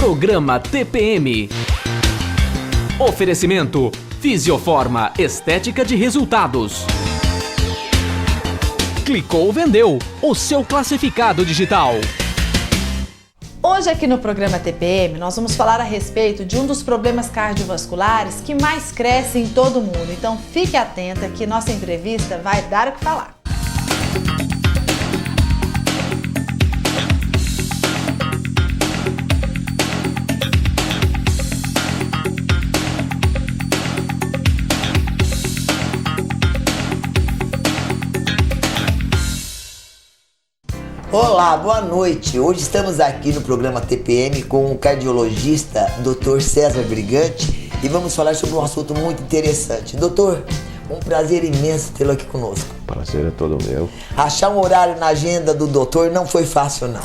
Programa TPM. Oferecimento Fisioforma, estética de resultados. Clicou, vendeu, o seu classificado digital. Hoje aqui no programa TPM nós vamos falar a respeito de um dos problemas cardiovasculares que mais cresce em todo o mundo. Então fique atenta que nossa entrevista vai dar o que falar. Olá, boa noite. Hoje estamos aqui no programa TPM com o cardiologista Dr. César Brigante e vamos falar sobre um assunto muito interessante. Doutor, um prazer imenso tê-lo aqui conosco. O prazer é todo meu. Achar um horário na agenda do doutor não foi fácil, não.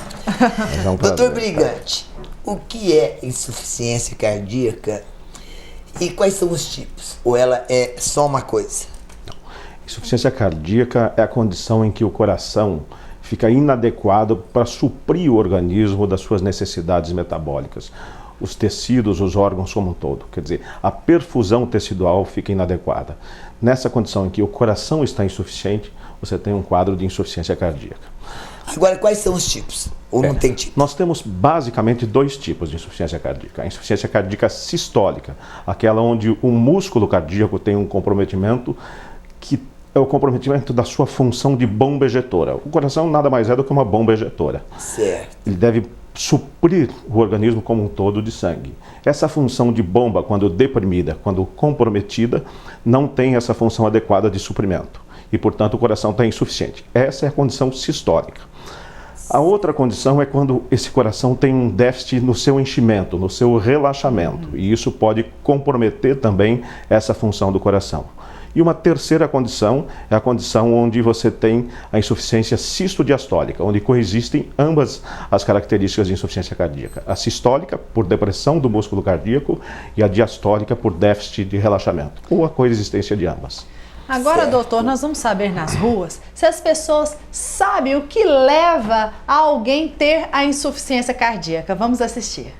É um prazer, doutor Brigante, o que é insuficiência cardíaca e quais são os tipos? Ou ela é só uma coisa? Não. Insuficiência cardíaca é a condição em que o coração fica inadequado para suprir o organismo das suas necessidades metabólicas. Os tecidos, os órgãos como um todo. Quer dizer, a perfusão tecidual fica inadequada. Nessa condição em que o coração está insuficiente, você tem um quadro de insuficiência cardíaca. Agora, quais são os tipos? Ou não tem tipo? Nós temos basicamente dois tipos de insuficiência cardíaca. A insuficiência cardíaca sistólica, aquela onde o músculo cardíaco tem um comprometimento que é o comprometimento da sua função de bomba ejetora. O coração nada mais é do que uma bomba ejetora. Certo. Ele deve suprir o organismo como um todo de sangue. Essa função de bomba, quando deprimida, quando comprometida, não tem essa função adequada de suprimento. E, portanto, o coração está insuficiente. Essa é a condição sistólica. A outra condição é quando esse coração tem um déficit no seu enchimento, no seu relaxamento. E isso pode comprometer também essa função do coração. E uma terceira condição é a condição onde você tem a insuficiência sistodiastólica, onde coexistem ambas as características de insuficiência cardíaca. A sistólica, por depressão do músculo cardíaco, e a diastólica, por déficit de relaxamento, ou a coexistência de ambas. Agora, Certo. doutor, nós vamos saber nas ruas se as pessoas sabem o que leva a alguém ter a insuficiência cardíaca. Vamos assistir.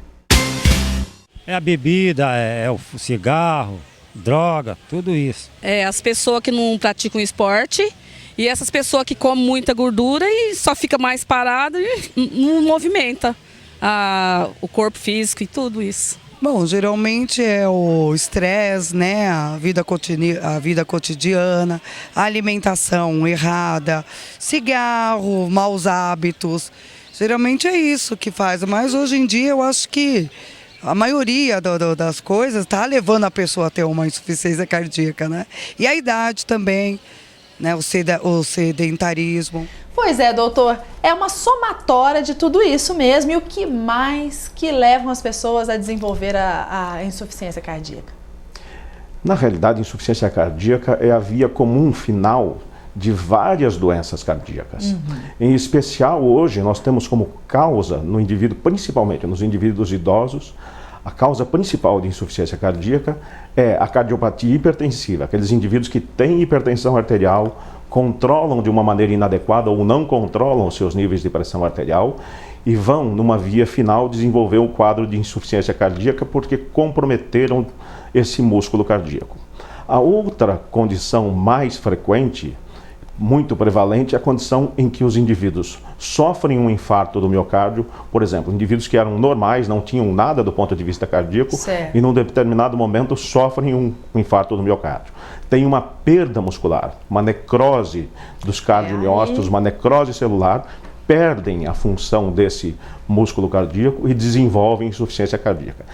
É a bebida, é o cigarro, droga, tudo isso. É as pessoas que não praticam esporte e essas pessoas que comem muita gordura e só fica mais parada e não movimenta o corpo físico e tudo isso. Bom, geralmente é o estresse, né? A vida cotidiana, a alimentação errada, cigarro, maus hábitos. Geralmente é isso que faz, mas hoje em dia eu acho que a maioria das coisas está levando a pessoa a ter uma insuficiência cardíaca, né? E a idade também, né? O sedentarismo. Pois é, doutor, é uma somatória de tudo isso mesmo. E o que mais que levam as pessoas a desenvolver a insuficiência cardíaca? Na realidade, a insuficiência cardíaca é a via comum final de várias doenças cardíacas. Em especial, hoje, nós temos como causa no indivíduo, principalmente nos indivíduos idosos, a causa principal de insuficiência cardíaca é a cardiopatia hipertensiva, aqueles indivíduos que têm hipertensão arterial, controlam de uma maneira inadequada ou não controlam os seus níveis de pressão arterial e vão, numa via final, desenvolver um quadro de insuficiência cardíaca porque comprometeram esse músculo cardíaco. A outra condição mais frequente, muito prevalente, é a condição em que os indivíduos sofrem um infarto do miocárdio, por exemplo, indivíduos que eram normais, não tinham nada do ponto de vista cardíaco, certo, e num determinado momento sofrem um infarto do miocárdio. Tem uma perda muscular, uma necrose dos cardiomiócitos, uma necrose celular, perdem a função desse músculo cardíaco e desenvolvem insuficiência cardíaca.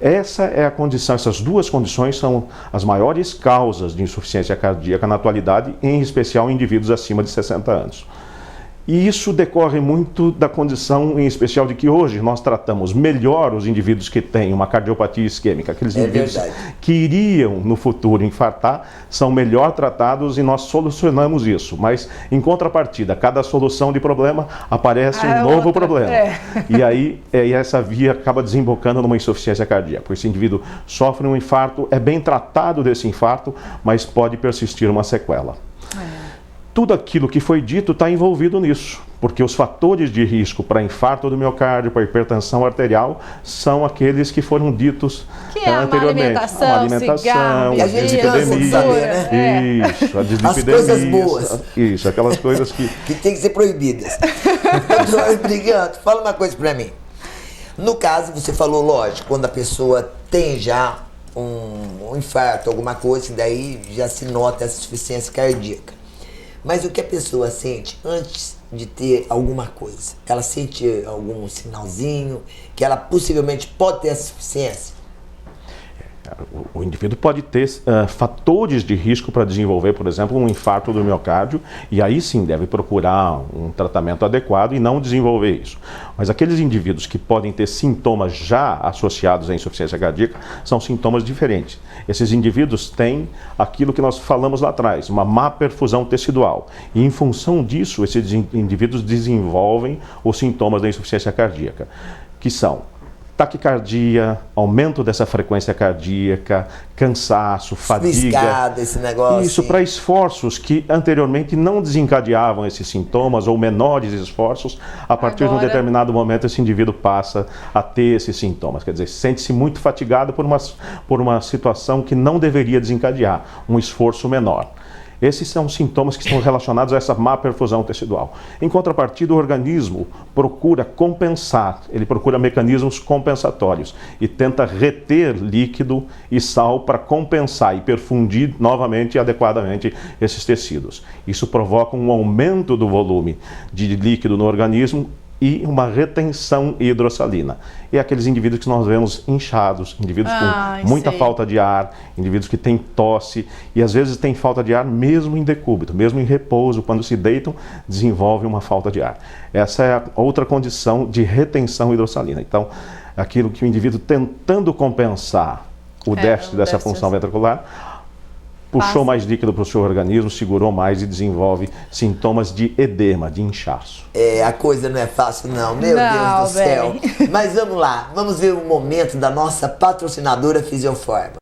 Essa é a condição, essas duas condições são as maiores causas de insuficiência cardíaca na atualidade, em especial em indivíduos acima de 60 anos. E isso decorre muito da condição, em especial, de que hoje nós tratamos melhor os indivíduos que têm uma cardiopatia isquêmica. Aqueles indivíduos que iriam, no futuro, infartar, são melhor tratados e nós solucionamos isso. Mas, em contrapartida, cada solução de problema aparece um novo problema. E aí, essa via acaba desembocando numa insuficiência cardíaca. Porque esse indivíduo sofre um infarto, é bem tratado desse infarto, mas pode persistir uma sequela. tudo aquilo que foi dito está envolvido nisso, porque os fatores de risco para infarto do miocárdio, para hipertensão arterial, são aqueles que foram ditos anteriormente. Uma alimentação, cigarro, e a gente cansa de saber, né? Isso, a dislipidemia. As coisas boas. Isso, aquelas coisas que tem que ser proibidas. Doutor Brigante, fala uma coisa para mim. No caso, você falou, lógico, quando a pessoa tem já um infarto, alguma coisa, daí já se nota essa insuficiência cardíaca. Mas o que a pessoa sente antes de ter alguma coisa? Ela sente algum sinalzinho que ela possivelmente pode ter essa insuficiência? O indivíduo pode ter fatores de risco para desenvolver, por exemplo, um infarto do miocárdio, e aí sim deve procurar um tratamento adequado e não desenvolver isso. Mas aqueles indivíduos que podem ter sintomas já associados à insuficiência cardíaca são sintomas diferentes. Esses indivíduos têm aquilo que nós falamos lá atrás, uma má perfusão tecidual. E em função disso, esses indivíduos desenvolvem os sintomas da insuficiência cardíaca, que são taquicardia, aumento dessa frequência cardíaca, cansaço, fadiga. Esse negócio. Isso, para esforços que anteriormente não desencadeavam esses sintomas ou menores esforços, a partir de um determinado momento esse indivíduo passa a ter esses sintomas. Quer dizer, sente-se muito fatigado por uma situação que não deveria desencadear, um esforço menor. Esses são sintomas que estão relacionados a essa má perfusão tecidual. Em contrapartida, o organismo procura compensar, ele procura mecanismos compensatórios e tenta reter líquido e sal para compensar e perfundir novamente e adequadamente esses tecidos. Isso provoca um aumento do volume de líquido no organismo e uma retenção hidrossalina. E aqueles indivíduos que nós vemos inchados, indivíduos com muita falta de ar, indivíduos que têm tosse e às vezes têm falta de ar mesmo em decúbito, mesmo em repouso, quando se deitam, desenvolvem uma falta de ar. Essa é a outra condição de retenção hidrossalina. Então, aquilo que o indivíduo tentando compensar o déficit dessa função ventricular, puxou mais líquido para o seu organismo, segurou mais e desenvolve sintomas de edema, de inchaço. A coisa não é fácil não, meu Deus do céu. Mas vamos lá, vamos ver o momento da nossa patrocinadora Fisioforma.